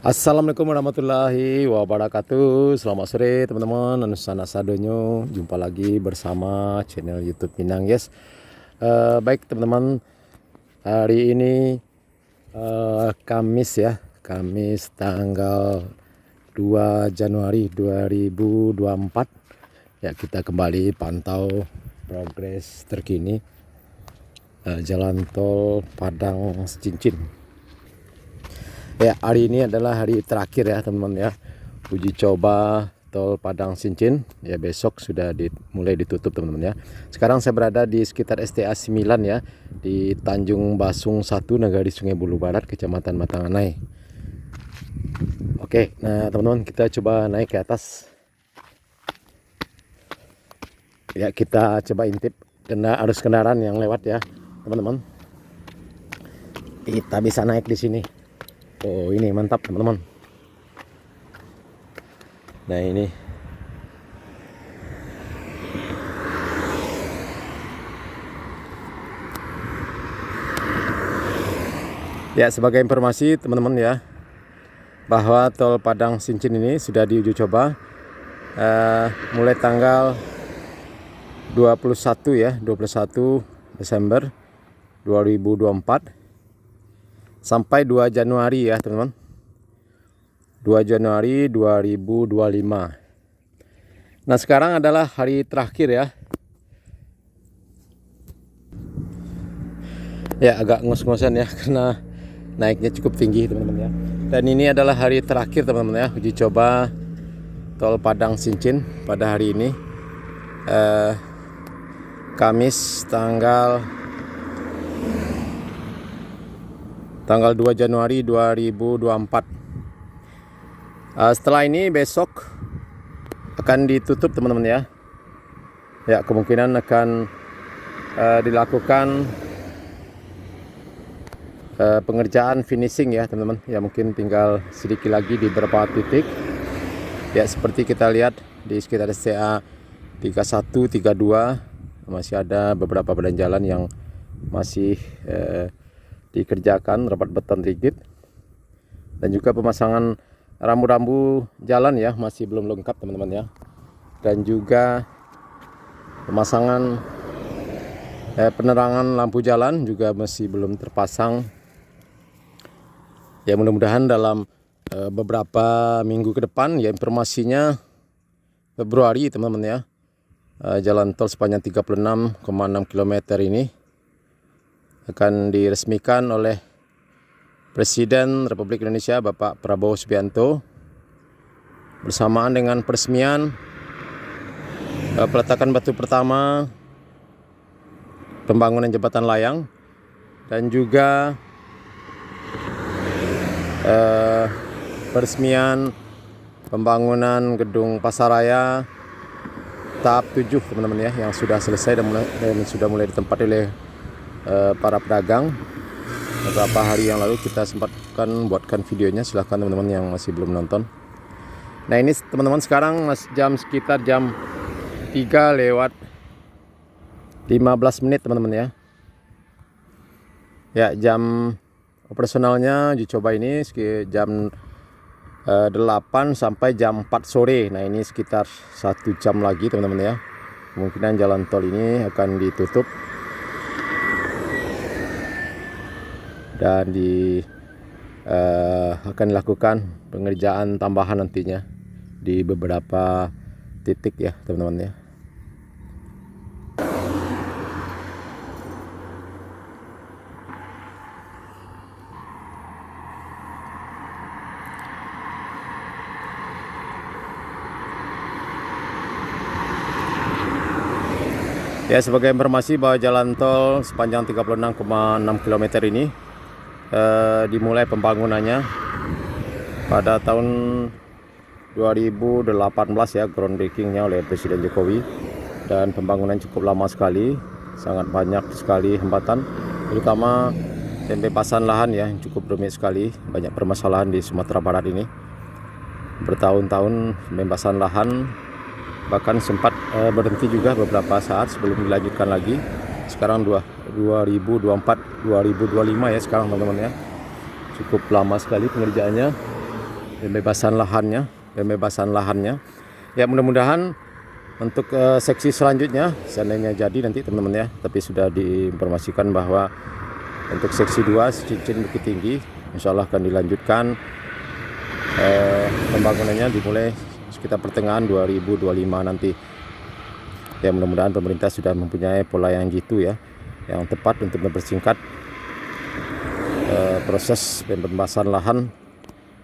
Assalamualaikum warahmatullahi wabarakatuh. Selamat sore teman-teman. Anusana sadonyo. Jumpa lagi bersama channel YouTube Minang Yes. Baik teman-teman. Hari ini Kamis ya. Kamis tanggal 2 Januari 2024. Ya, kita kembali pantau progres terkini jalan tol Padang Cincin. Ya, hari ini adalah hari terakhir ya teman-teman ya, uji coba tol Padang Cincin. Ya, besok sudah mulai ditutup teman-teman ya. Sekarang saya berada di sekitar STA 9 ya, di Tanjung Basung 1, Nagari Sungai Bulu Barat, Kecamatan Matanganai. Oke, nah teman-teman, kita coba naik ke atas. Ya, kita coba intip arus kendaraan yang lewat ya teman-teman. Kita bisa naik di sini. Oh, ini mantap teman-teman. Nah, ini ya, sebagai informasi teman-teman ya, bahwa tol Padang Cincin ini sudah diuji coba mulai tanggal 21 ya, 21 Desember 2024 sampai 2 Januari ya teman-teman, 2 Januari 2025. Nah, sekarang adalah hari terakhir ya. Ya, agak ngos-ngosan ya karena naiknya cukup tinggi teman-teman ya. Dan ini adalah hari terakhir teman-teman ya, uji coba tol Padang Cincin pada hari ini, Kamis tanggal 2 Januari 2024. Setelah ini besok akan ditutup teman-teman ya. Ya, kemungkinan akan dilakukan pengerjaan finishing ya teman-teman. Ya, mungkin tinggal sedikit lagi di beberapa titik. Ya, seperti kita lihat di sekitar STA 31, 32 masih ada beberapa badan jalan yang masih dikerjakan rapat beton rigid, dan juga pemasangan rambu-rambu jalan ya masih belum lengkap teman-teman ya, dan juga pemasangan penerangan lampu jalan juga masih belum terpasang. Ya, mudah-mudahan dalam beberapa minggu ke depan ya, informasinya Februari teman-teman ya, jalan tol sepanjang 36,6 km ini akan diresmikan oleh Presiden Republik Indonesia Bapak Prabowo Subianto, bersamaan dengan peresmian peletakan batu pertama pembangunan jembatan layang, dan juga peresmian pembangunan gedung Pasaraya tahap 7 teman-teman ya, yang sudah selesai dan sudah mulai ditempati oleh para pedagang. Beberapa hari yang lalu kita sempatkan buatkan videonya, silahkan teman-teman yang masih belum nonton. Nah, ini teman-teman sekarang sekitar jam 3 lewat 15 menit teman-teman ya. Ya, jam operasionalnya uji coba ini jam 8 sampai jam 4 sore. Nah, ini sekitar 1 jam lagi teman-teman ya. Kemungkinan jalan tol ini akan ditutup dan akan dilakukan pengerjaan tambahan nantinya di beberapa titik ya teman-teman ya. Ya, sebagai informasi bahwa jalan tol sepanjang 36,6 km ini dimulai pembangunannya pada tahun 2018 ya, groundbreakingnya oleh Presiden Jokowi, dan pembangunan cukup lama sekali, sangat banyak sekali hambatan, terutama pembebasan lahan ya, yang cukup rumit sekali, banyak permasalahan di Sumatera Barat ini, bertahun-tahun pembebasan lahan, bahkan sempat berhenti juga beberapa saat sebelum dilanjutkan lagi. Sekarang 2024 2025 ya sekarang teman-teman ya, cukup lama sekali pengerjaannya. pembebasan lahannya. Ya mudah-mudahan untuk seksi selanjutnya seandainya jadi nanti teman-teman ya, tapi sudah diinformasikan bahwa untuk seksi 2 cincin Bukit Tinggi insya Allah akan dilanjutkan pembangunannya dimulai sekitar pertengahan 2025 nanti. Ya mudah-mudahan pemerintah sudah mempunyai pola yang gitu ya, yang tepat untuk mempersingkat proses pembebasan lahan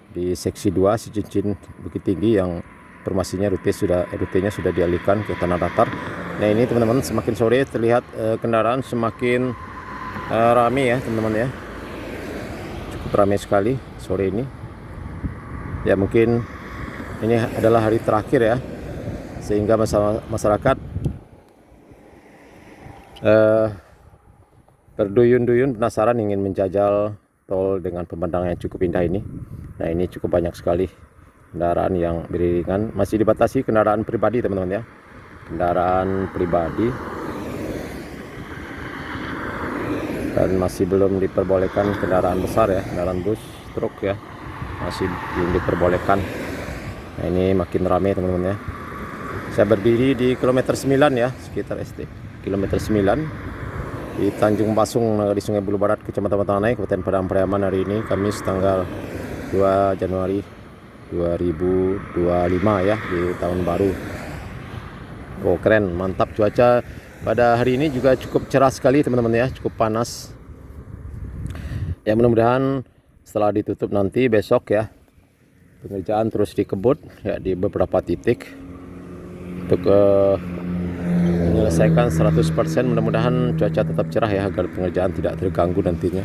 di seksi 2 cincin Bukit Tinggi yang informasinya rutenya sudah dialihkan ke tanah datar. Nah ini teman-teman, semakin sore terlihat kendaraan semakin ramai ya teman-teman ya, cukup ramai sekali sore ini. Ya mungkin ini adalah hari terakhir ya, sehingga masyarakat berduyun-duyun penasaran ingin menjajal tol dengan pemandangan yang cukup indah ini. Nah ini cukup banyak sekali kendaraan yang beriringan, masih dibatasi kendaraan pribadi teman-teman ya, kendaraan pribadi, dan masih belum diperbolehkan kendaraan besar ya, kendaraan bus, truk ya, masih belum diperbolehkan. Nah ini makin ramai teman-teman ya. Saya berdiri di kilometer 9 ya, sekitar kilometer 9 di Tanjung Pasung di Sungai Bulu Barat, Kecamatan Tanai, Kabupaten Padang Pariaman. Hari ini Kamis tanggal 2 Januari 2025 ya, di tahun baru. Oh keren, mantap. Cuaca pada hari ini juga cukup cerah sekali teman-teman ya, cukup panas ya. Mudah-mudahan setelah ditutup nanti besok ya, pengerjaan terus dikebut ya di beberapa titik untuk menyelesaikan 100%. Mudah-mudahan cuaca tetap cerah ya, agar pengerjaan tidak terganggu nantinya.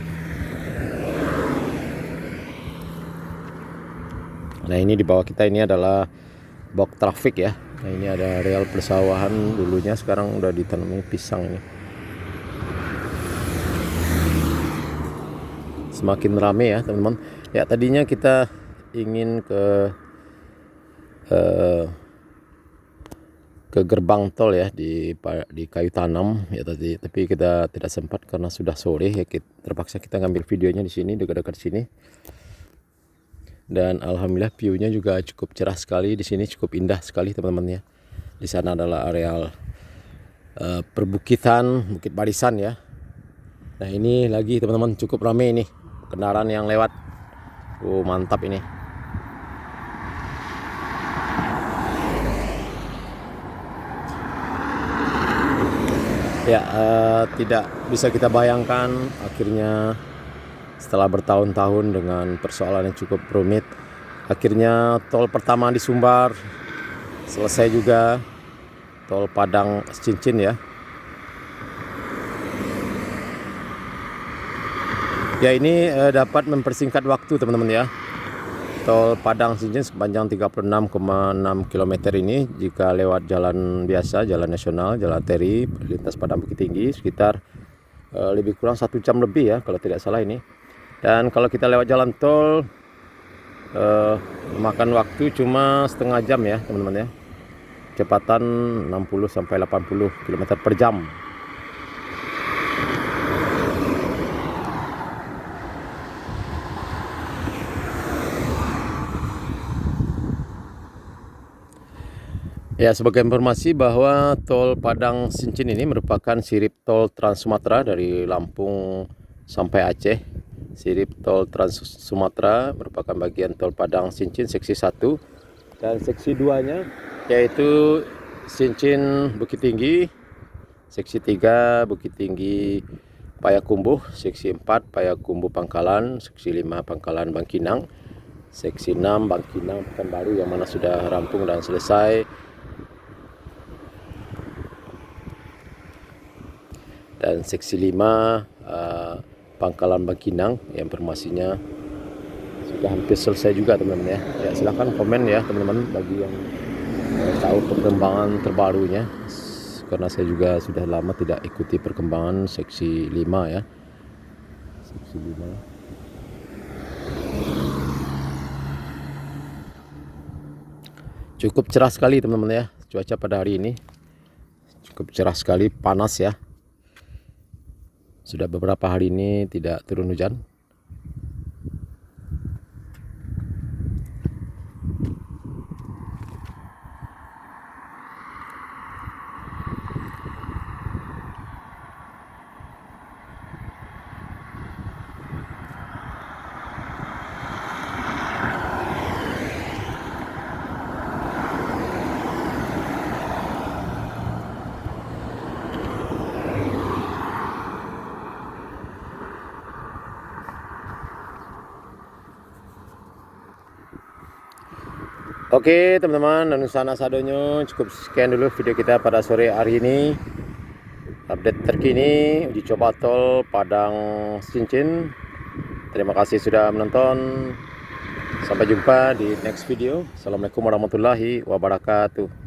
Nah ini di bawah kita ini adalah box traffic ya. Nah ini ada areal persawahan dulunya, sekarang udah ditanami pisang ini. Semakin ramai ya teman-teman. Ya tadinya kita ingin ke gerbang tol ya di Kayu Tanam ya tadi, tapi kita tidak sempat karena sudah sore ya. Terpaksa kita ngambil videonya di sini, dekat-dekat sini. Dan alhamdulillah view-nya juga cukup cerah sekali di sini, cukup indah sekali teman-teman ya. Di sana adalah areal perbukitan Bukit Barisan ya. Nah ini lagi teman-teman, cukup ramai ini kendaraan yang lewat. Mantap ini. Ya tidak bisa kita bayangkan akhirnya setelah bertahun-tahun dengan persoalan yang cukup rumit, akhirnya tol pertama di Sumbar selesai juga, tol Padang Cincin ya. Ya ini dapat mempersingkat waktu teman-teman ya. Tol Padang Cincin sepanjang 36,6 km ini jika lewat jalan biasa, jalan nasional, jalan arteri lintas Padang Bukit Tinggi sekitar lebih kurang 1 jam lebih ya kalau tidak salah ini. Dan kalau kita lewat jalan tol memakan waktu cuma setengah jam ya teman-teman ya. Kecepatan 60 sampai 80 km per jam. Ya, sebagai informasi bahwa tol Padang Cincin ini merupakan sirip tol Trans Sumatera dari Lampung sampai Aceh. Sirip tol Trans Sumatera merupakan bagian tol Padang Cincin seksi 1 dan seksi 2-nya yaitu Cincin Bukit Tinggi, seksi 3 Bukit Tinggi Payakumbuh, seksi 4 Payakumbuh Pangkalan, seksi 5 Pangkalan Bangkinang, seksi 6 Bangkinang Pekanbaru yang mana sudah rampung dan selesai, dan seksi 5 Pangkalan Bangkinang yang informasinya sudah hampir selesai juga teman-teman ya. Ya silahkan komen ya teman-teman bagi yang tahu perkembangan terbarunya, karena saya juga sudah lama tidak ikuti perkembangan seksi 5 ya. Seksi 5 cukup cerah sekali teman-teman ya. Cuaca pada hari ini cukup cerah sekali, panas ya. Sudah beberapa hari ini tidak turun hujan. Oke teman-teman, Nanusana Sadonyo, cukup sekian dulu video kita pada sore hari ini. Update terkini uji coba tol Padang Cincin. Terima kasih sudah menonton. Sampai jumpa di next video. Assalamualaikum warahmatullahi wabarakatuh.